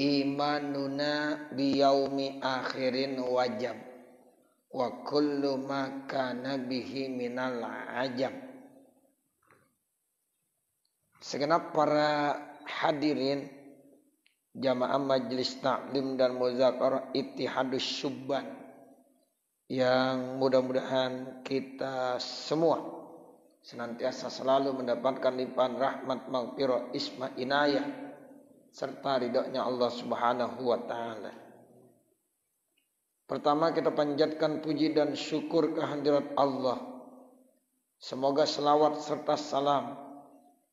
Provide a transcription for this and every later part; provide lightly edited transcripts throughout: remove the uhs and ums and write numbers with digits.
imanuna biyaumi akhirin wajib wa kullu ma kana bihi minal ajab. Segenap para hadirin jamaah majelis taklim dan muzakarah Ittihadus Syubban yang mudah-mudahan kita semua senantiasa selalu mendapatkan limpahan rahmat maghfirah isma inayah serta ridhonya Allah Subhanahu wa taala. Pertama kita panjatkan puji dan syukur kehadirat Allah. Semoga selawat serta salam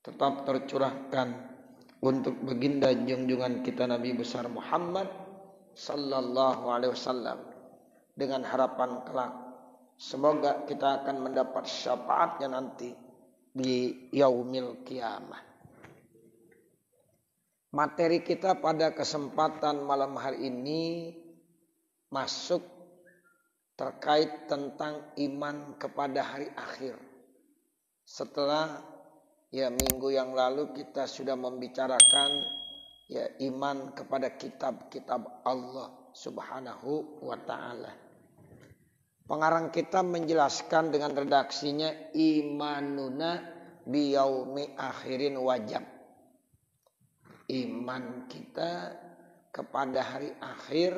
tetap tercurahkan untuk baginda junjungan kita Nabi besar Muhammad sallallahu alaihi wasallam, dengan harapan kelak semoga kita akan mendapat syafaatnya nanti di yaumil kiamah. Materi kita pada kesempatan malam hari ini masuk terkait tentang iman kepada hari akhir. Setelah minggu yang lalu kita sudah membicarakan iman kepada kitab-kitab Allah Subhanahu wa taala. Pengarang kita menjelaskan dengan redaksinya imanuna biyaumi akhirin wajib. Iman kita kepada hari akhir,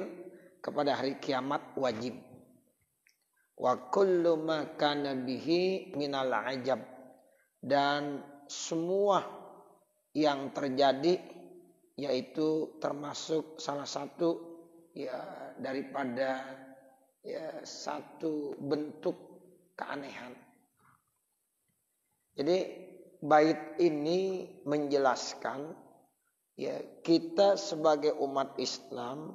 kepada hari kiamat wajib. Wa kullu ma kana bihi minal ajab, dan semua yang terjadi yaitu termasuk salah satu daripada satu bentuk keanehan. Jadi bait ini menjelaskan kita sebagai umat Islam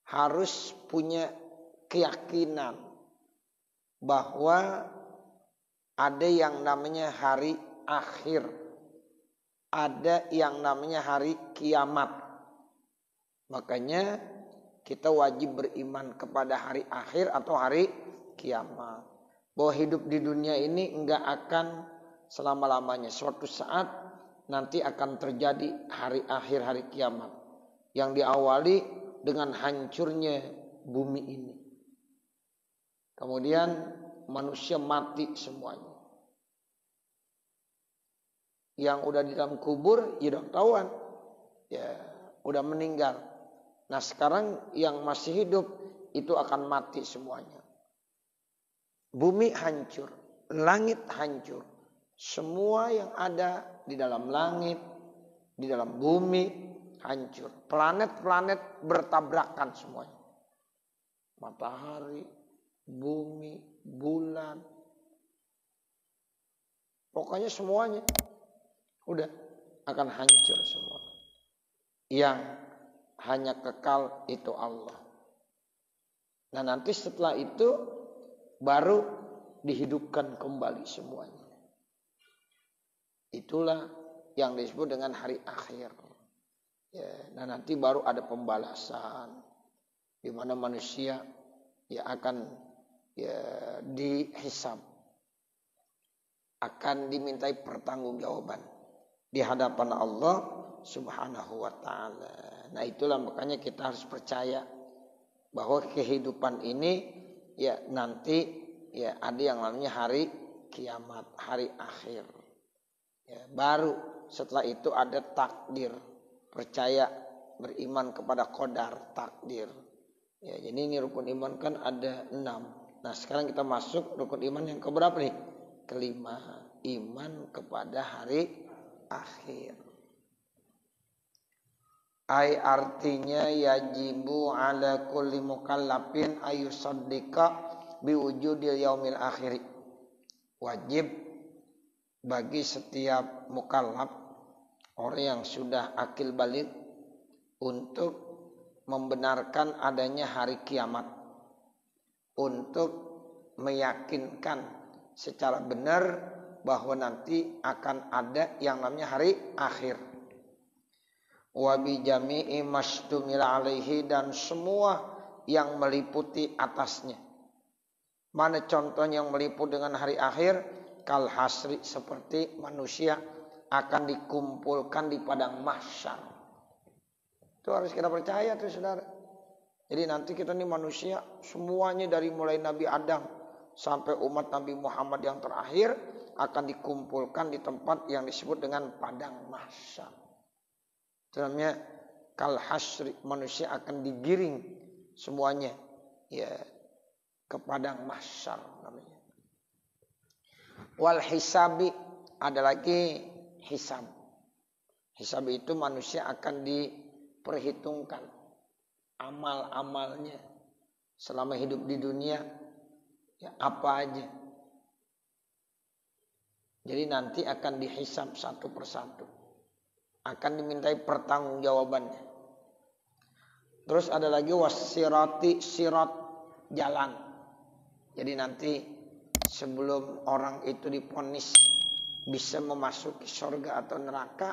harus punya keyakinan bahwa ada yang namanya hari akhir, ada yang namanya hari kiamat. Makanya kita wajib beriman kepada hari akhir atau hari kiamat. Bahwa hidup di dunia ini enggak akan selama-lamanya. Suatu saat nanti akan terjadi hari akhir, hari kiamat, yang diawali dengan hancurnya bumi ini. Kemudian manusia mati semuanya. Yang udah di dalam kubur udah ketahuan, udah meninggal. Nah sekarang yang masih hidup itu akan mati semuanya. Bumi hancur, langit hancur. Semua yang ada di dalam langit, di dalam bumi hancur. Planet-planet bertabrakan semuanya. Matahari, bumi, bulan. Pokoknya semuanya udah akan hancur semua. Yang hanya kekal itu Allah. Nah nanti setelah itu baru dihidupkan kembali semuanya. Itulah yang disebut dengan hari akhir. Nah nanti baru ada pembalasan, di mana manusia akan dihisab, akan dimintai pertanggungjawaban di hadapan Allah Subhanahu wa taala. Nah itulah makanya kita harus percaya bahwa kehidupan ini nanti ada yang namanya hari kiamat, hari akhir. Baru setelah itu ada takdir, percaya beriman kepada qadar, takdir. Jadi ini rukun iman kan ada 6. Nah sekarang kita masuk rukun iman yang keberapa nih? Kelima, iman kepada hari akhir. Artinya yajibu ala kulli mukallafin ayusaddiqa biwujudil yaumil akhir. Wajib bagi setiap mukallaf, orang yang sudah akil balik, untuk membenarkan adanya hari kiamat, untuk meyakinkan secara benar bahwa nanti akan ada yang namanya hari akhir. Wa bi jami'i mastumil alaihi, dan semua yang meliputi atasnya. Mana contohnya yang meliput dengan hari akhir? Kal hasri, seperti manusia akan dikumpulkan di padang mahsyar. Itu harus kita percaya tuh saudara. Jadi nanti kita nih manusia semuanya dari mulai Nabi Adam sampai umat Nabi Muhammad yang terakhir akan dikumpulkan di tempat yang disebut dengan padang mahsyar. Itu namanya kal hasri, manusia akan digiring semuanya ya ke padang mahsyar namanya. Wal hisabi, ada lagi hisab. Hisab itu manusia akan diperhitungkan amal-amalnya selama hidup di dunia ya apa aja. Jadi nanti akan dihisab satu persatu. Akan dimintai pertanggungjawabannya. Terus ada lagi wasirati, sirat, jalan. Jadi nanti sebelum orang itu divonis bisa memasuki surga atau neraka,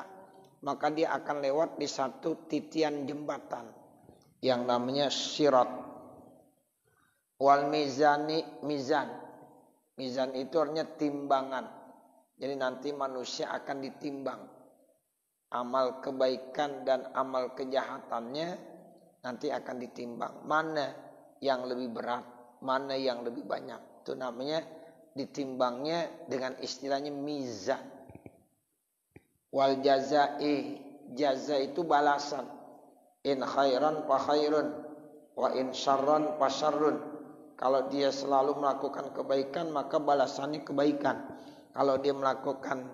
maka dia akan lewat di satu titian jembatan yang namanya sirat. Wal mizani, mizan. Mizan itu artinya timbangan. Jadi nanti manusia akan ditimbang. Amal kebaikan dan amal kejahatannya nanti akan ditimbang. Mana yang lebih berat, mana yang lebih banyak. Itu namanya ditimbangnya dengan istilahnya mizan. Wal jazai, jaza itu balasan. In khairan fa khairun wa in syarran fa syarrun. Kalau dia selalu melakukan kebaikan maka balasannya kebaikan. Kalau dia melakukan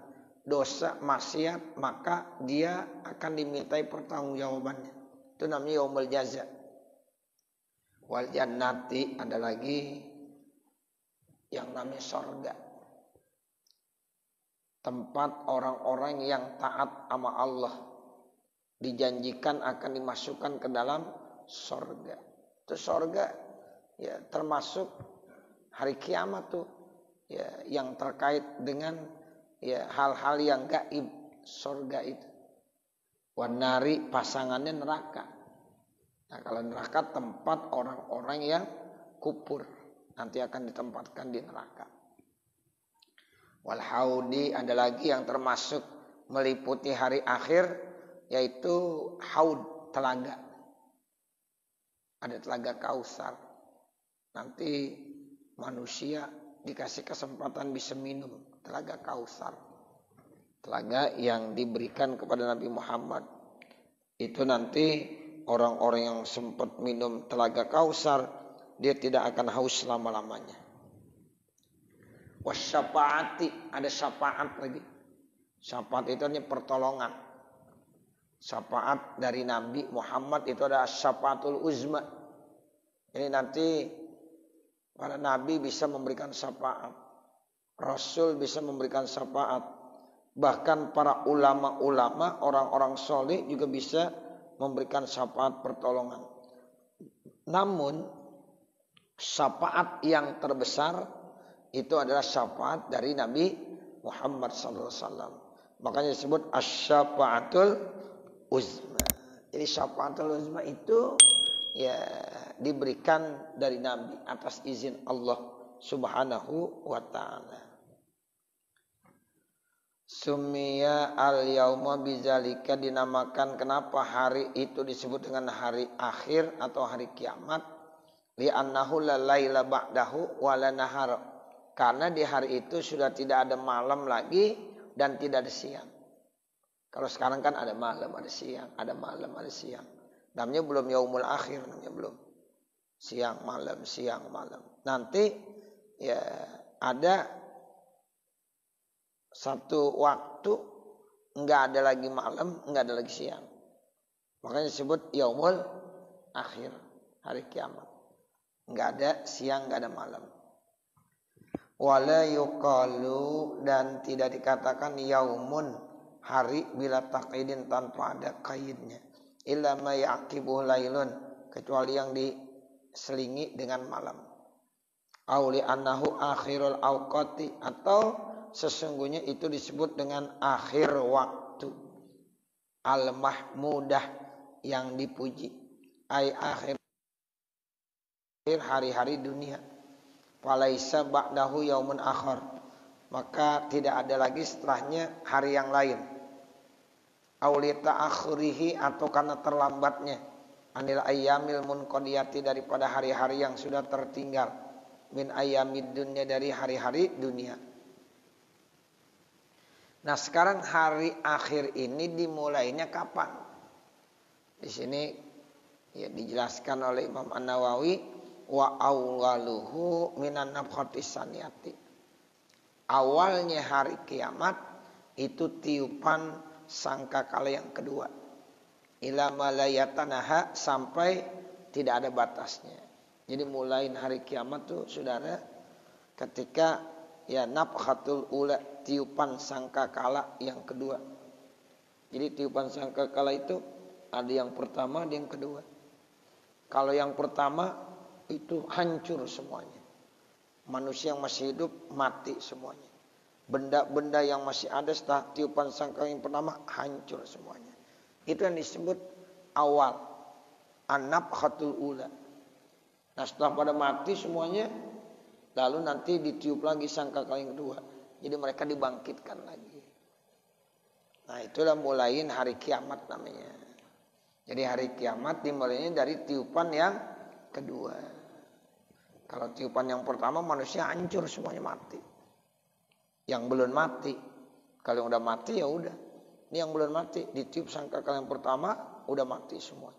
dosa maksiat maka dia akan dimintai pertanggungjawabannya. Itu namanya yaumul jaza. Wal jannati, ada lagi yang namanya surga. Tempat orang-orang yang taat sama Allah dijanjikan akan dimasukkan ke dalam surga. Itu surga ya termasuk hari kiamat tuh ya yang terkait dengan ya hal-hal yang gaib. Surga itu. Wanari, pasangannya neraka. Nah kalau neraka tempat orang-orang yang kufur, nanti akan ditempatkan di neraka. Wal haudi, ada lagi yang termasuk meliputi hari akhir, yaitu haud, telaga. Ada telaga Kausar. Nanti manusia dikasih kesempatan bisa minum telaga Kausar. Telaga yang diberikan kepada Nabi Muhammad. Itu nanti orang-orang yang sempat minum telaga Kausar, dia tidak akan haus selama-lamanya. Wasyafaati, ada syafaat lagi. Syafaat itu artinya pertolongan. Syafaat dari Nabi Muhammad itu ada syafaatul uzma. Ini nanti para nabi bisa memberikan syafaat. Rasul bisa memberikan syafaat. Bahkan para ulama-ulama, orang-orang soleh juga bisa memberikan syafaat pertolongan. Namun syafaat yang terbesar itu adalah syafaat dari Nabi Muhammad SAW. Makanya disebut asyafaatul uzma. Jadi syafaatul uzma itu ya diberikan dari Nabi atas izin Allah Subhanahu wa ta'ala. Summiya al-yauma bizalika, dinamakan kenapa hari itu disebut dengan hari akhir atau hari kiamat. Li'annahu la laila ba'dahu wa la nahar. Karena di hari itu sudah tidak ada malam lagi dan tidak ada siang. Kalau sekarang kan ada malam, ada siang, ada malam, ada siang. Namanya belum yaumul akhir, namanya belum. Siang, malam, siang, malam. Nanti ya ada satu waktu enggak ada lagi malam, enggak ada lagi siang. Makanya disebut yaumul akhir, hari kiamat. Enggak ada siang, enggak ada malam. Wala yuqalu, dan tidak dikatakan yaumun, hari bila taqidin tanpa ada kaidnya. Illa ma yaqibuhu lailun, kecuali yang diselingi dengan malam. Auli annahu akhirul awqati, atau sesungguhnya itu disebut dengan akhir waktu. Al-mahmudah, yang dipuji. Ai akhir hari-hari dunia. Falaisa ba'dahu yaumun akhar, maka tidak ada lagi setelahnya hari yang lain. aulita akhirihi atau karena terlambatnya anil ayyamil munqadiyati daripada hari-hari yang sudah tertinggal min ayyamid dunya dari hari-hari dunia. Nah, sekarang hari akhir ini dimulainya kapan? Di sini ya dijelaskan oleh Imam An-Nawawi wa awwaluhu minan nafkhatis saniyati. Awalnya hari kiamat itu tiupan sangkakala yang kedua. Ila malayatanaha sampai tidak ada batasnya. Jadi mulai hari kiamat tuh saudara ketika ya nafkhatul ula tiupan sangkakala yang kedua. Jadi tiupan sangkakala itu ada yang pertama, ada yang kedua. Kalau yang pertama itu hancur semuanya. Manusia yang masih hidup mati semuanya. Benda-benda yang masih ada setelah tiupan sangkakala yang pertama hancur semuanya. Itu yang disebut awal an-nafkhatul ula. Nah, setelah pada mati semuanya, lalu nanti ditiup lagi sangkakala yang kedua. Jadi mereka dibangkitkan lagi. Nah, itulah mulain hari kiamat namanya. Jadi hari kiamat dimulainya dari tiupan yang kedua. Kalau tiupan yang pertama manusia hancur semuanya mati. Yang belum mati, kalau yang udah mati ya udah. Ini yang belum mati, ditiup sangkakala yang pertama udah mati semua.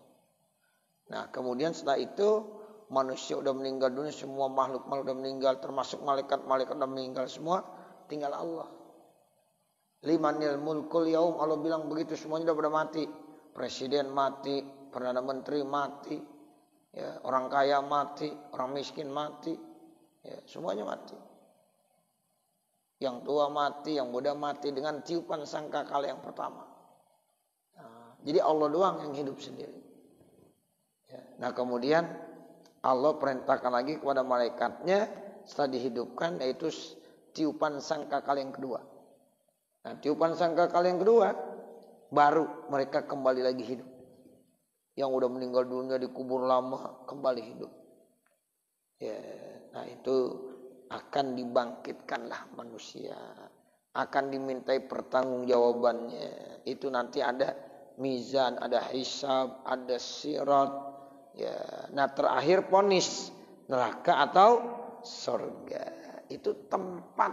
Nah, kemudian setelah itu manusia udah meninggal dunia, semua makhluk udah meninggal, termasuk malaikat udah meninggal semua, tinggal Allah. Limanil mulkul yaum, Allah bilang begitu, semuanya udah pada mati. Presiden mati, perdana menteri mati, ya, orang kaya mati, orang miskin mati, ya, semuanya mati. Yang tua mati, yang muda mati dengan tiupan sangkakala yang pertama. Nah, jadi Allah doang yang hidup sendiri. Ya, nah kemudian Allah perintahkan lagi kepada malaikatnya setelah dihidupkan yaitu tiupan sangkakala yang kedua. Nah, tiupan sangkakala yang kedua baru mereka kembali lagi hidup. Yang udah meninggal dunia dikubur lama kembali hidup. Ya, nah itu akan dibangkitkanlah manusia. Akan dimintai pertanggungjawabannya. Itu nanti ada mizan, ada hisab, ada sirat. Ya, nah terakhir vonis neraka atau surga. Itu tempat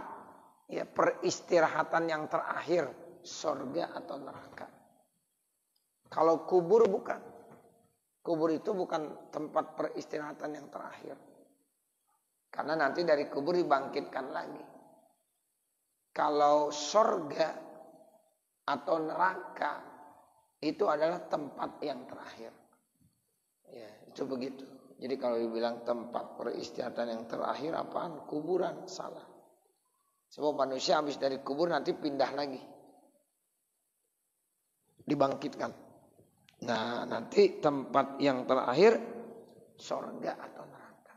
ya peristirahatan yang terakhir, surga atau neraka. Kalau kubur bukan. Kubur itu bukan tempat peristirahatan yang terakhir. Karena nanti dari kubur dibangkitkan lagi. Kalau surga atau neraka itu adalah tempat yang terakhir. Ya, itu begitu. Jadi kalau dibilang tempat peristirahatan yang terakhir apaan? Kuburan, salah. Sebab manusia habis dari kubur nanti pindah lagi. Dibangkitkan. Nah, nanti tempat yang terakhir surga atau neraka.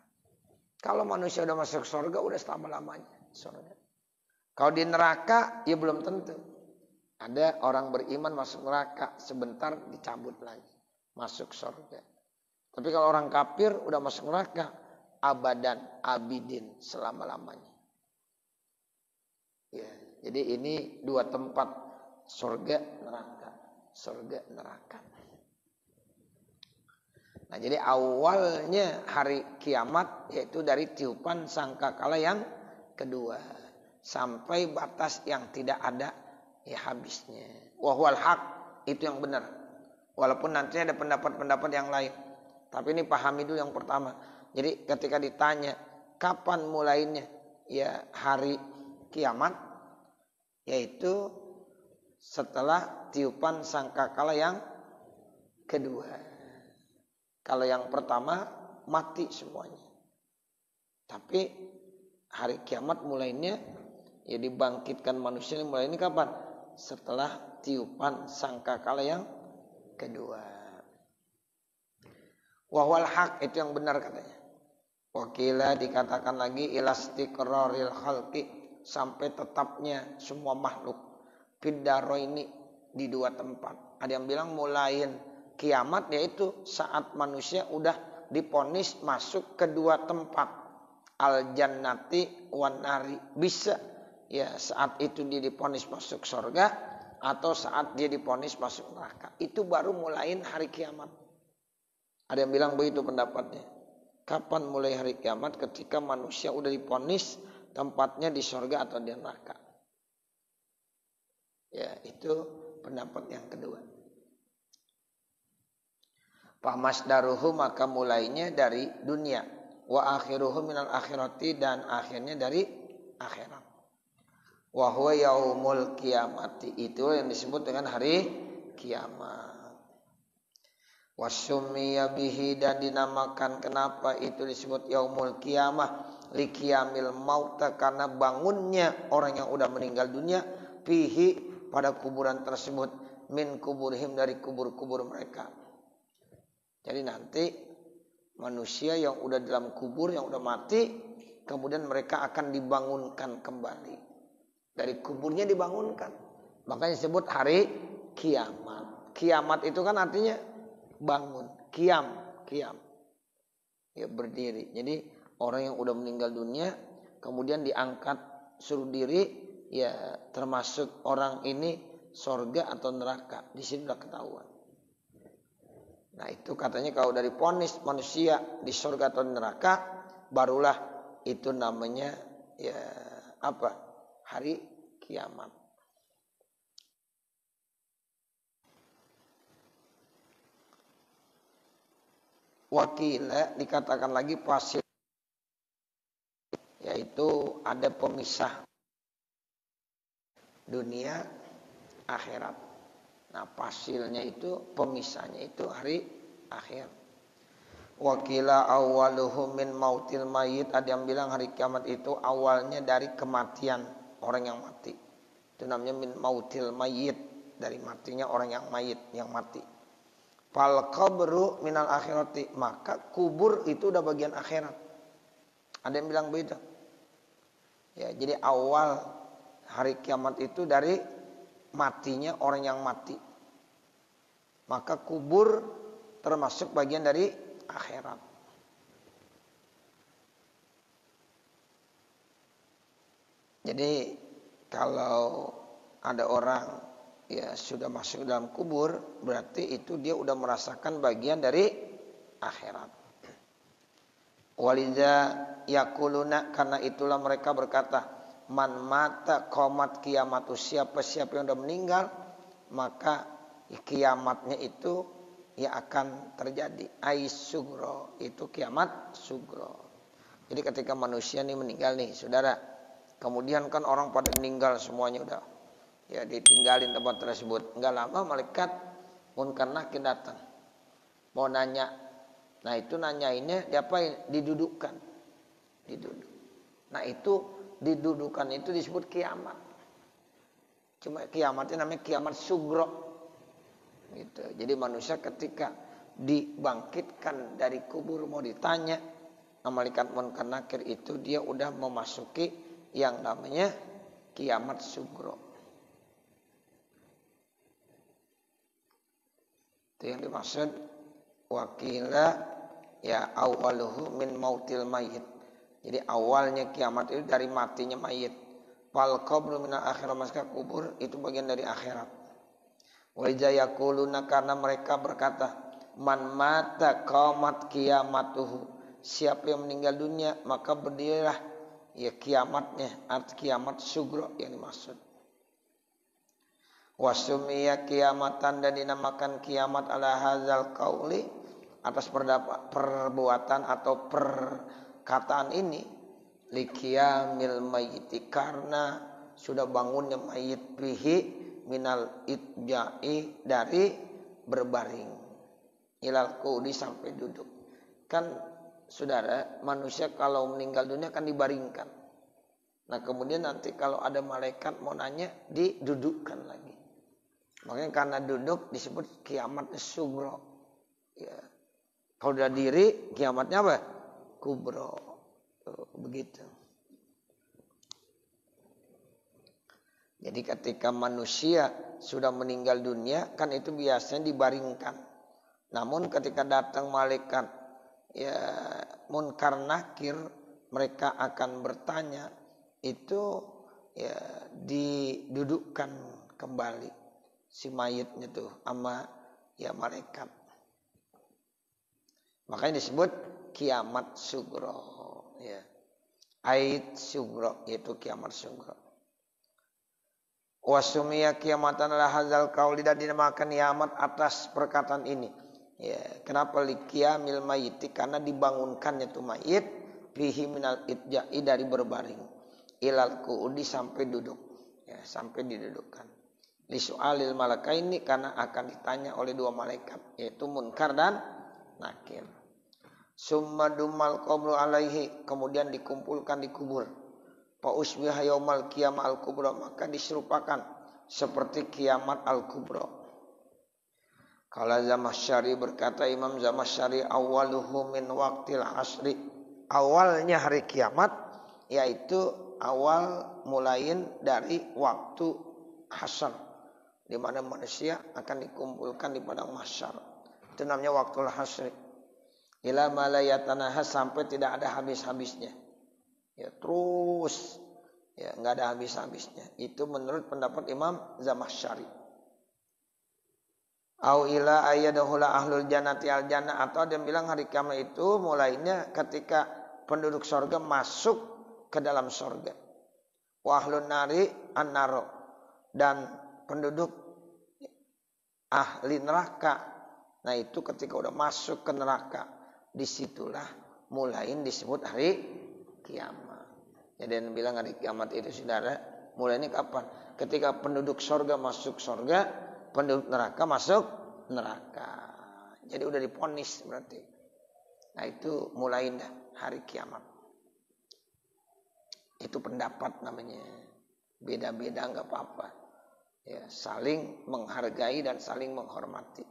Kalau manusia udah masuk surga udah selama-lamanya surga. Kalau di neraka ya belum tentu. Ada orang beriman masuk neraka sebentar dicabut lagi. Masuk surga. Tapi kalau orang kafir udah masuk neraka abadan abidin selama-lamanya. Ya, jadi ini dua tempat surga neraka. Surga neraka. Nah, jadi awalnya hari kiamat yaitu dari tiupan sangkakala yang kedua sampai batas yang tidak ada ya habisnya. Wahwal haq itu yang benar. Walaupun nantinya ada pendapat-pendapat yang lain. Tapi ini pahami dulu yang pertama. Jadi ketika ditanya kapan mulainya ya hari kiamat yaitu setelah tiupan sangkakala yang kedua. Kalau yang pertama mati semuanya. Tapi hari kiamat mulainya ya dibangkitkan manusia mulai ini kapan? Setelah tiupan sangkakala yang kedua. Wahwal haq itu yang benar katanya. Wakila dikatakan lagi ilastiqraril khalqi sampai tetapnya semua makhluk fidaro ini di dua tempat. Ada yang bilang mulain kiamat yaitu saat manusia udah diponis masuk ke dua tempat al jannati wan nari. Bisa ya saat itu dia diponis masuk surga atau saat dia divonis masuk neraka. Itu baru mulain hari kiamat. Ada yang bilang begitu pendapatnya. Kapan mulai hari kiamat? Ketika manusia udah divonis tempatnya di surga atau di neraka. Ya, itu pendapat yang kedua. Famasdaruhu, maka mulainya dari dunia. Wa akhiruhu minal akhirati, dan akhirnya dari akhirat. Wa huwa yaumul kiamati, itu yang disebut dengan hari kiamat. Wasummiya bihi, dan dinamakan kenapa itu disebut yaumul kiamah, li qiyamil mauta, karena bangunnya orang yang udah meninggal dunia, fihi, pada kuburan tersebut, min kuburihim, dari kubur-kubur mereka. Jadi nanti manusia yang udah dalam kubur, yang udah mati, kemudian mereka akan dibangunkan kembali. Dari kuburnya dibangunkan. Makanya disebut hari kiamat. Kiamat itu kan artinya bangun. Kiam. Ya, berdiri. Jadi orang yang udah meninggal dunia, kemudian diangkat suruh diri, ya termasuk orang ini surga atau neraka. Di sini sudah ketahuan. Nah itu katanya kalau dari vonis manusia di surga atau neraka, barulah itu namanya ya apa? Hari kiamat. Wakila, dikatakan lagi fasil, yaitu ada pemisah dunia akhirat. Nah fasilnya itu, pemisahnya itu hari akhir. Wakila awwaluhu min mautil mayit, ada yang bilang hari kiamat itu awalnya dari kematian orang yang mati. Itu namanya min mautil mayit, dari matinya orang yang mayit, yang mati. Fal qabru minal akhirati, maka kubur itu udah bagian akhirat. Ada yang bilang begitu. Ya, jadi awal hari kiamat itu dari matinya orang yang mati. Maka kubur termasuk bagian dari akhirat. Jadi kalau ada orang ya sudah masuk dalam kubur, berarti itu dia udah merasakan bagian dari akhirat. Walidza yaquluna, karena itulah mereka berkata, man mata qomat kiamatu, siapa yang udah meninggal maka kiamatnya itu ya akan terjadi. Ais sugro, itu kiamat sugro. Jadi ketika manusia nih meninggal nih saudara, kemudian kan orang pada meninggal semuanya udah ya ditinggalin tempat tersebut. Enggak lama malaikat munkar nakir datang mau nanya. Nah itu nanyainnya diapain? Didudukkan. Diduduk. Nah itu didudukan itu disebut kiamat. Cuma kiamatnya namanya kiamat sugro. Gitu. Jadi manusia ketika dibangkitkan dari kubur mau ditanya, malaikat munkar nakir itu dia udah memasuki yang namanya kiamat sugro. Itu yang dimaksud wakila ya awaluhu min mautil mayit. Jadi awalnya kiamat itu dari matinya mayit. Wal qabru minal akhirat, maka kubur itu bagian dari akhirat. Wa yaquluna, karena mereka berkata, man mata qamat qiyamatuhu, siapa yang meninggal dunia maka berdirilah ya kiamatnya, arti kiamat sugro yang dimaksud. Wasumiya kiamatan, dan dinamakan kiamat ala hadzal qauli, atas perbuatan atau perkataan ini, liqiyamil mayyiti, karena sudah bangunnya mayit, bihi minal itja'i, dari berbaring, ilal qudi, sampai duduk. Kan saudara, manusia kalau meninggal dunia kan dibaringkan. Nah kemudian nanti kalau ada malaikat mau nanya, didudukkan lagi. Makanya karena duduk disebut kiamatnya sugro. Ya. Kalau udah diri, kiamatnya apa? Kubro. Begitu. Jadi ketika manusia sudah meninggal dunia, kan itu biasanya dibaringkan. Namun ketika datang malaikat ya munkar nakir, mereka akan bertanya, itu ya didudukkan kembali. si mayitnya tuh sama ya malaikat. Makanya disebut kiamat sugro, ya. Ait sugro, yaitu kiamat sugro. Wasumia kiamatan adalah hazal qauli, dan dinamakan kiamat atas perkataan ini. Ya, kenapa liqiyamil mayiti? Karena dibangunkannya tuh mayit fihi minal idja'i, dari berbaring, ilal qu'udi, sampai duduk, ya, sampai didudukkan. Li su'alil malakaini, karena akan ditanya oleh dua malaikat, yaitu Munkar dan Nakir. Summa dumal qabru alaihi, kemudian dikumpulkan di kubur. Fa usbiha yaumal qiyamah al kubra, maka diserupakan seperti kiamat al kubra. Kala Zamakhsyari, berkata Imam Zamakhsyari, awaluhu min waqtil hasri, awalnya hari kiamat yaitu awal mulain dari waktu hasyar, di mana manusia akan dikumpulkan di padang mahsyar. Itu namanya waktul hasri. Ila malayatanaha, sampai tidak ada habis-habisnya. Ya, terus ya, enggak ada habis-habisnya. Itu menurut pendapat Imam Zamakhsyari. Au ila ayyadahula ahlul jannati al jannah, atau dia bilang hari kiamat itu mulainya ketika penduduk surga masuk ke dalam surga. Wa ahlun nari an-naro, dan penduduk ahli neraka, nah itu ketika udah masuk ke neraka, disitulah mulai disebut hari kiamat. Jadi yang bilang hari kiamat itu, saudara, mulainya kapan? Ketika penduduk surga masuk surga, penduduk neraka masuk neraka. Jadi udah diponis berarti. Nah itu mulai dah hari kiamat. Itu pendapat namanya. Beda-beda enggak apa-apa. Ya, saling menghargai dan saling menghormati.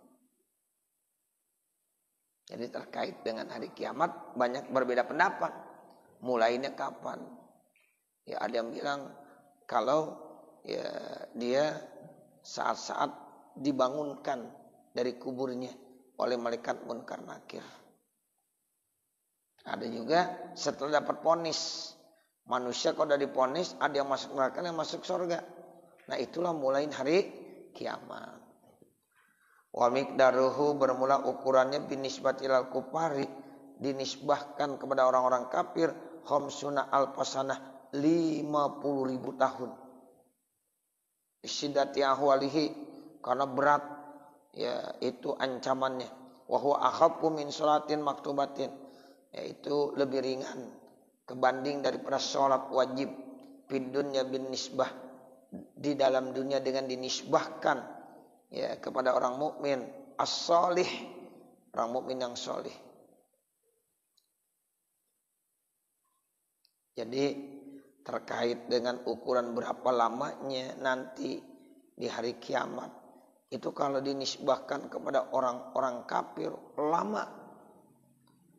Jadi terkait dengan hari kiamat banyak berbeda pendapat. Mulainya kapan? Ya ada yang bilang kalau ya dia saat-saat dibangunkan dari kuburnya oleh malaikat Munkar Nakir. Ada juga setelah dapat ponis. Manusia kalau udah diponis, ada yang masuk neraka, ada yang masuk surga. Nah itulah mulai hari kiamat. Wa miqdaruhu, bermula ukurannya binisbatil al kufari, dinisbahkan kepada orang-orang kafir, khamsuna alfasanah, 50.000 tahun. Isyidati ahwalihi, karena berat ya itu ancamannya. Wa huwa akhafu min sholatin maktubatin, yaitu lebih ringan kebanding daripada sholat wajib. Fid dunya bin nisbah, di dalam dunia dengan dinisbahkan ya kepada orang mukmin as-shalih, orang mukmin yang saleh. Jadi terkait dengan ukuran berapa lamanya nanti di hari kiamat, itu kalau dinisbahkan kepada orang-orang kafir lama.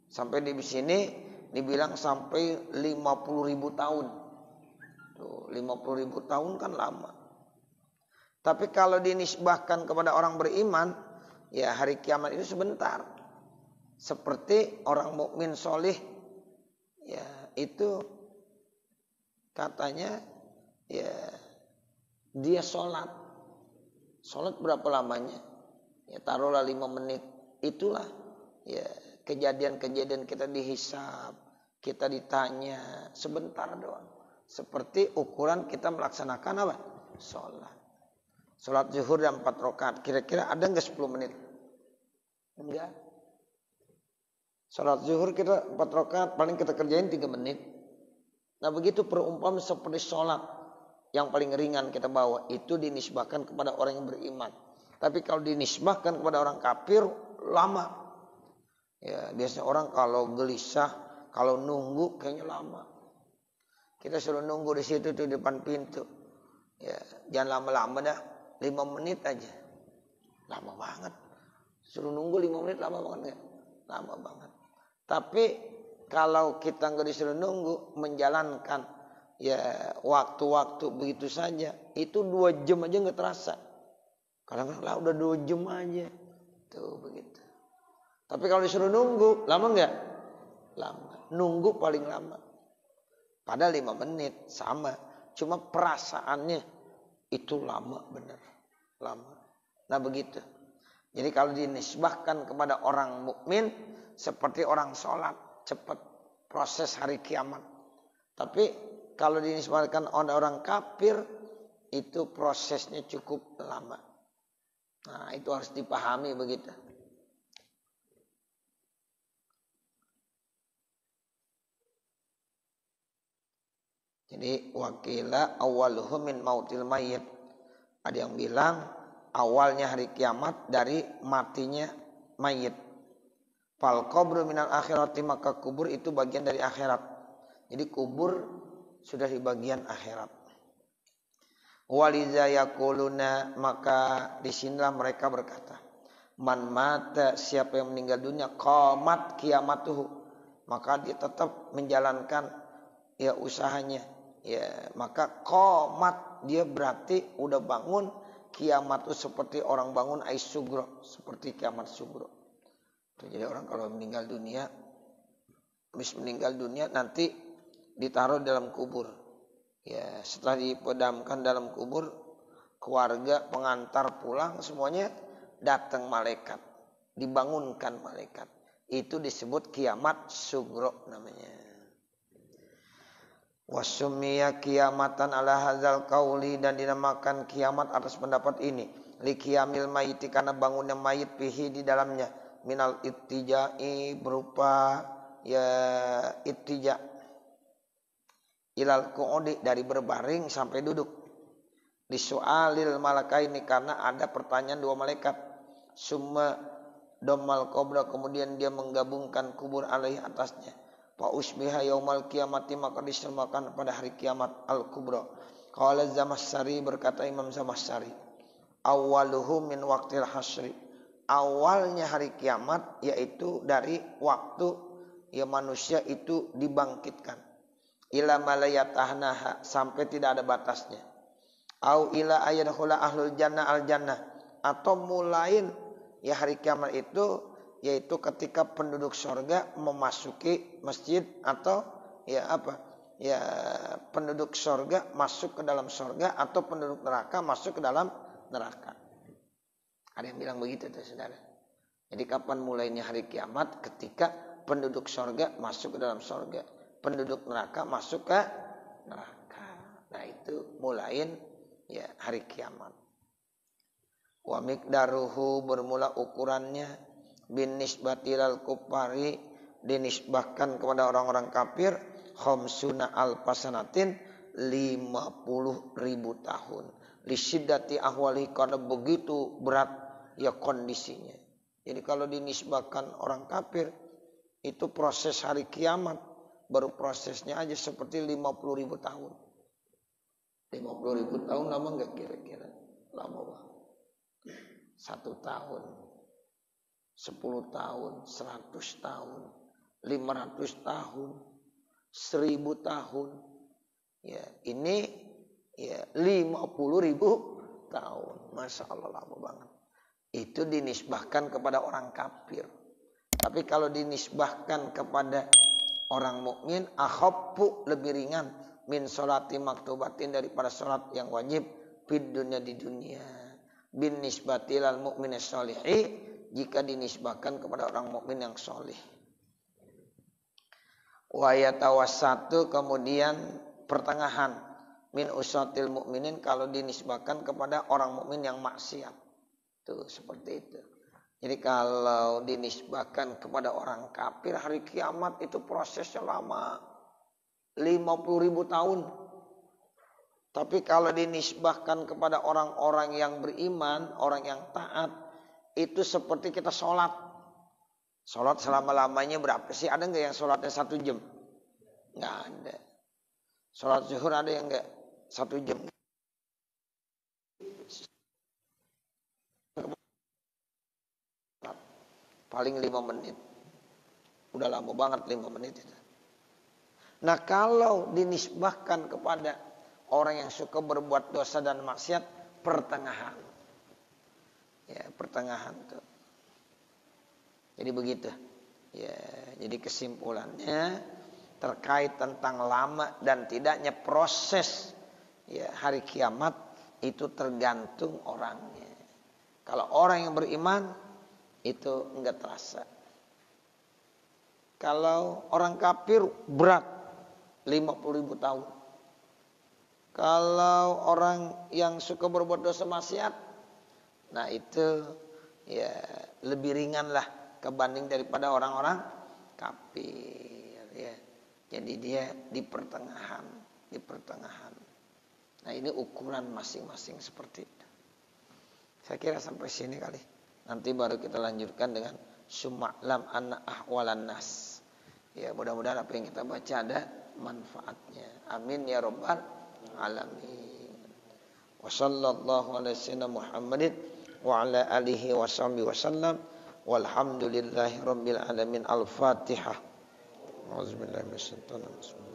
Sampai di sini dibilang sampai 50.000 tahun. Tuh, 50.000 tahun kan lama. Tapi kalau dinisbahkan kepada orang beriman, ya hari kiamat itu sebentar. Seperti orang mukmin solih, ya itu katanya ya dia sholat berapa lamanya? Ya taruhlah 5 menit. Itulah ya kejadian-kejadian kita dihisab, kita ditanya sebentar doang. Seperti ukuran kita melaksanakan apa? Sholat zuhur dan 4 rakaat. Kira-kira ada enggak 10 menit? Enggak. Sholat zuhur kita 4 rakaat, paling kita kerjain 3 menit. Nah begitu perumpamaan seperti sholat yang paling ringan kita bawa, itu dinisbahkan kepada orang yang beriman. Tapi kalau dinisbahkan kepada orang kafir, lama. Ya biasanya orang kalau gelisah, kalau nunggu kayaknya lama. Kita suruh nunggu di situ tuh depan pintu. Ya jangan lama-lama dah, 5 menit aja. Lama banget. Suruh nunggu 5 menit lama banget enggak? Lama banget. Tapi kalau kita enggak disuruh nunggu, menjalankan ya waktu-waktu begitu saja, itu 2 jam aja enggak terasa. Kadang-kadang lah udah 2 jam aja. Tuh begitu. Tapi kalau disuruh nunggu, lama enggak? Lama. Nunggu paling lama. Padahal 5 menit sama. Cuma perasaannya itu lama bener. Lama. Nah begitu. Jadi kalau dinisbahkan kepada orang mukmin seperti orang sholat, cepat proses hari kiamat. Tapi kalau dinisbahkan oleh orang kafir, itu prosesnya cukup lama. Nah itu harus dipahami begitu. Jadi wakila awwaluhum min mautil mayyit. Ada yang bilang awalnya hari kiamat dari matinya mayit. Fal qabru minal akhirati, maka kubur itu bagian dari akhirat. Jadi kubur sudah di bagian akhirat. Waliza yaquluna, maka disinilah mereka berkata, man mata, siapa yang meninggal dunia, qamat qiyamatuhu, maka dia tetap menjalankan ya usahanya. Ya, maka qamat dia berarti udah bangun. Kiamat itu seperti orang bangun ais sugro, seperti kiamat sugro. Jadi orang kalau meninggal dunia, habis meninggal dunia nanti ditaruh dalam kubur. Ya, setelah dipedamkan dalam kubur, keluarga, pengantar pulang semuanya datang malaikat, dibangunkan malaikat. Itu disebut kiamat sugro namanya. Wasummiya kiamatan ala hadzal qauli, dan dinamakan kiamat atas pendapat ini. Li qiyamil mayyiti, karena bangunnya mayit fihi di dalamnya, minal ittijai, berupa ya ittija, ilal qu'udi, dari berbaring sampai duduk. Disu'alil malakaini, karena ada pertanyaan dua malaikat. Summa domal qabra, kemudian dia menggabungkan kubur alaihi atasnya. Fa usbiha yaumal kiamati, maka disemakan pada hari kiamat al-kubra. Qala Zamakhsyari, berkata Imam Zamakhsyari, awwaluhu min waqtil hasri, awalnya hari kiamat yaitu dari waktu ya manusia itu dibangkitkan. Ila malayatahnaha, sampai tidak ada batasnya. Au ila ayadkhula ahlul jannah al jannah, atau mulain ya hari kiamat itu yaitu ketika penduduk surga memasuki masjid, atau ya apa? Ya penduduk surga masuk ke dalam surga, atau penduduk neraka masuk ke dalam neraka. Ada yang bilang begitu tuh saudara. Jadi kapan mulainya hari kiamat? Ketika penduduk surga masuk ke dalam surga, penduduk neraka masuk ke neraka. Nah itu mulain ya hari kiamat. Wa miqdaruhu, bermula ukurannya, bin nisbatilal kupari, dinisbahkan kepada orang-orang kafir, khamsuna alfasanatin, 50.000 tahun. Li syiddati ahwali, karena begitu berat ya kondisinya. Jadi kalau dinisbahkan orang kafir, itu proses hari kiamat baru prosesnya aja seperti 50.000 tahun. 50.000 tahun lama enggak kira-kira? Lama banget. 1 tahun. 10 tahun, 100 tahun, 500 tahun, 1000 tahun. Ya, ini ya 50.000 tahun. Masya Allah lama banget. Itu dinisbahkan kepada orang kafir. Tapi kalau dinisbahkan kepada orang mukmin, akhaffu, lebih ringan, min sholati maktubatin, daripada sholat yang wajib fid dunya, di dunia. Bin nisbatilal mu'min sholihi, jika dinisbahkan kepada orang mukmin yang soleh. Wa yatawassatu, kemudian pertengahan, min usatil mukminin, kalau dinisbahkan kepada orang mukmin yang maksiat. Tuh seperti itu. Jadi kalau dinisbahkan kepada orang kafir, hari kiamat itu prosesnya lama, 50.000 tahun. Tapi kalau dinisbahkan kepada orang-orang yang beriman, orang yang taat, itu seperti kita sholat. Sholat selama-lamanya berapa sih? Ada nggak yang sholatnya 1 jam? Nggak ada. Sholat zuhur ada yang nggak 1 jam? Paling 5 menit. Udah lama banget 5 menit itu. Nah kalau dinisbahkan kepada orang yang suka berbuat dosa dan maksiat, pertengahan. Ya, pertengahan tuh. Jadi begitu. Ya, jadi kesimpulannya terkait tentang lama dan tidaknya proses ya hari kiamat itu tergantung orangnya. Kalau orang yang beriman itu enggak terasa. Kalau orang kafir berat 50.000 tahun. Kalau orang yang suka berbuat dosa maksiat, nah itu ya lebih ringan lah kebanding daripada orang-orang kafir ya. Jadi dia di pertengahan. Nah ini ukuran masing-masing seperti itu. Saya kira sampai sini kali. Nanti baru kita lanjutkan dengan suma'lam anna ahwalan nas. Ya mudah-mudahan apa yang kita baca ada manfaatnya. Amin ya rabbal alamin. Wa sallallahu ala sayyidina Muhammadin wa ala alihi wa sahbihi wasallam. Walhamdulillahi rabbil alamin. Al-Fatihah. Auzubillahi minasyaitonir rajim.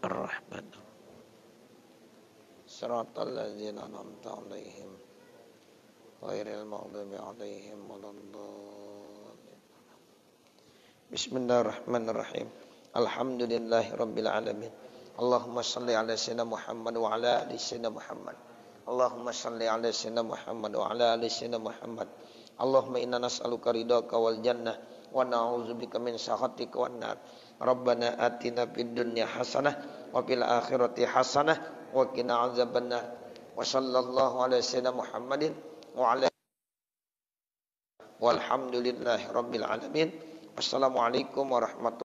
Ar-Rahman. Siratal ladzina an'amta 'alaihim ghairil maghdubi 'alaihim waladdallin. Bismillahirrahmanirrahim. Alhamdulillahi rabbil alamin. Allahumma shalli ala sayyidina Muhammad wa ala ali sayyidina Muhammad. Allahumma shalli ala sayyidina Muhammad wa ala ali sayyidina Muhammad. Allahumma inna nas'aluka ridhaka wal jannah wa na'udzubika min sakhatika wan nar. Rabbana atina fid dunya hasanah wa fil akhirati hasanah wa qina adzabannar. Wa sallallahu ala sayyidina Muhammadin wa ala walhamdulillahi rabbil alamin. Wassalamualaikum warahmatullahi